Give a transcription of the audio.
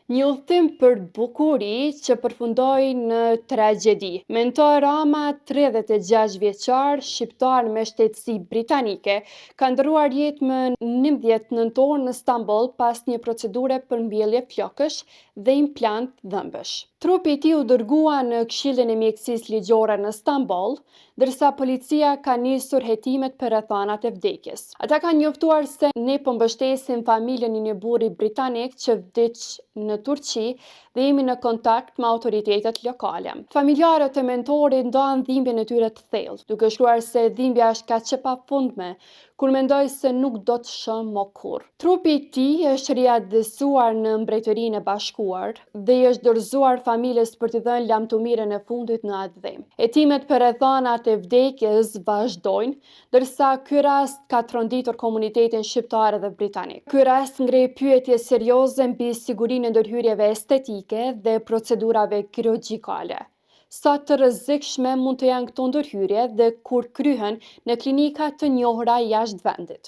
Një udhëtim për bukuri që përfundoi në tragjedi. Mentor Rama, 36 vjeçar, shqiptar me shtetësi britanike, ka ndërruar jetë më 11 nëntor në Stamboll pas një procedure për mbjellje flokësh dhe implant dhëmbësh. Trupi i tij u dërgua në Këshillin e Mjekësisë Ligjore në Stamboll, ndërsa policia ka nisur hetimet për rrethanat e vdekjes. Ata kanë njoftuar se ne po mbështesim familjen e një burri britanik që vdiq në Turqi dhe jemi në kontakt me autoritetet lokale. Familjarët e mentorit ndan dhimbjen e tyre të thellë, duke shkruar se dhimbja është kaq e pafundme, kur mendoj se nuk do të shëm më kurrë. Trupi i tij është riadësuar në Mbretërinë e Bashkuar dhe i është dorëzuar familjes për t'i dhënë lamtumirën e fundit në atë dhem. Hetimet për rrethanat e vdekjes vazhdojnë, ndërsa ky rast ka tronditur komunitetin shqiptar dhe britanik. Ky rast ngrej pyetje serioze mbi sigurinë e ndërhyrjeve estetike dhe procedurave kirurgjikale. Sa të rrezikshme mund të janë këto ndërhyrje dhe kur kryhen në klinika të njohura jashtë vendit.